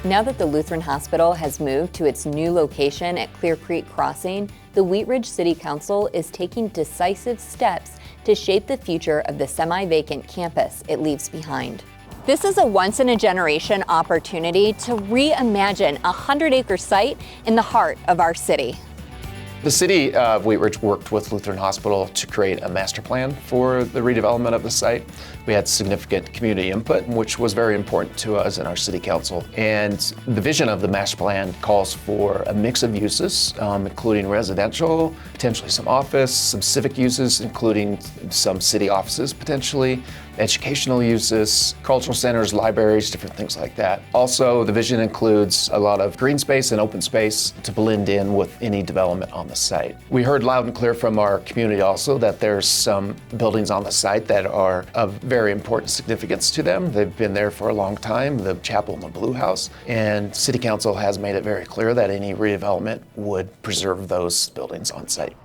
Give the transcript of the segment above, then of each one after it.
Now that the Lutheran Hospital has moved to its new location at Clear Creek Crossing, the Wheat Ridge City Council is taking decisive steps to shape the future of the semi-vacant campus it leaves behind. This is a once-in-a-generation opportunity to reimagine a 100-acre site in the heart of our city. The city of Wheat Ridge worked with Lutheran Hospital to create a master plan for the redevelopment of the site. We had significant community input, which was very important to us in our city council. And the vision of the master plan calls for a mix of uses, including residential, potentially some office, some civic uses, including some city offices potentially, educational uses, cultural centers, libraries, different things like that. Also, the vision includes a lot of green space and open space to blend in with any development on the site. We heard loud and clear from our community also that there's some buildings on the site that are of very important significance to them. They've been there for a long time, the chapel and the Blue House, and City Council has made it very clear that any redevelopment would preserve those buildings on site.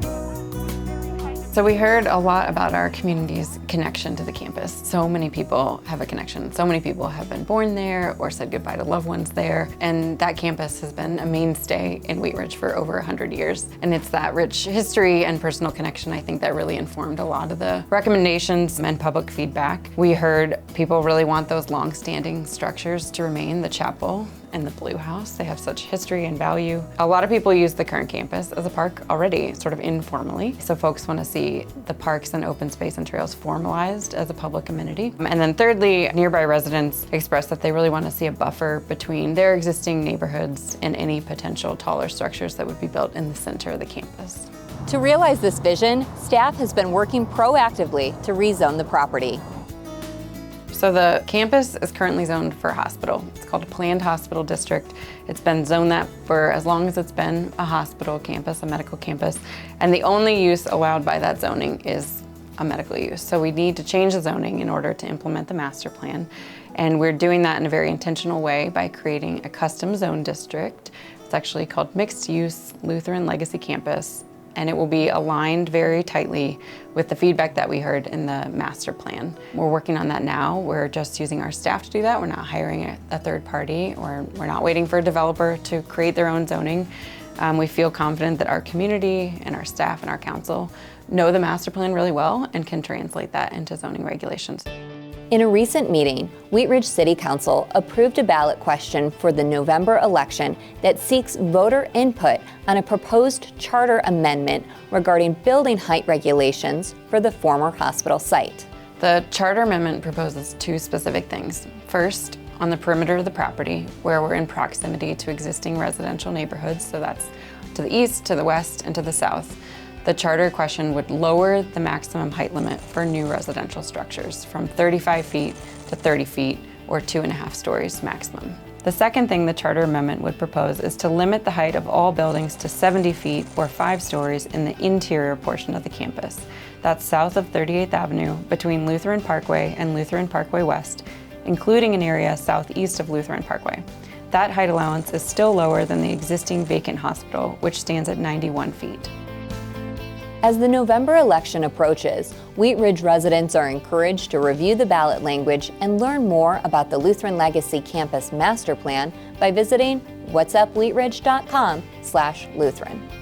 So we heard a lot about our community's connection to the campus. So many people have a connection. So many people have been born there or said goodbye to loved ones there. And that campus has been a mainstay in Wheat Ridge for over 100 years. And it's that rich history and personal connection, I think, that really informed a lot of the recommendations and public feedback. We heard people really want those long-standing structures to remain, the chapel and the Blue House. They have such history and value. A lot of people use the current campus as a park already, sort of informally. So folks want to see the parks and open space and trails formalized as a public amenity. And then thirdly, nearby residents expressed that they really want to see a buffer between their existing neighborhoods and any potential taller structures that would be built in the center of the campus. To realize this vision, staff has been working proactively to rezone the property. So the campus is currently zoned for a hospital. It's called a planned hospital district. It's been zoned that for as long as it's been a hospital campus, a medical campus, and the only use allowed by that zoning is a medical use. So we need to change the zoning in order to implement the master plan. And we're doing that in a very intentional way by creating a custom zone district. It's actually called Mixed Use Lutheran Legacy Campus, and it will be aligned very tightly with the feedback that we heard in the master plan. We're working on that now. We're just using our staff to do that. We're not hiring a third party, or we're not waiting for a developer to create their own zoning. We feel confident that our community and our staff and our council know the master plan really well and can translate that into zoning regulations. In a recent meeting, Wheat Ridge City Council approved a ballot question for the November election that seeks voter input on a proposed charter amendment regarding building height regulations for the former hospital site. The charter amendment proposes two specific things. First, on the perimeter of the property, where we're in proximity to existing residential neighborhoods, so that's to the east, to the west, and to the south, the charter question would lower the maximum height limit for new residential structures from 35 feet to 30 feet, or 2.5 stories maximum. The second thing the charter amendment would propose is to limit the height of all buildings to 70 feet or 5 stories in the interior portion of the campus. That's south of 38th Avenue between Lutheran Parkway and Lutheran Parkway West, including an area southeast of Lutheran Parkway. That height allowance is still lower than the existing vacant hospital, which stands at 91 feet. As the November election approaches, Wheat Ridge residents are encouraged to review the ballot language and learn more about the Lutheran Legacy Campus Master Plan by visiting whatsupwheatridge.com/Lutheran.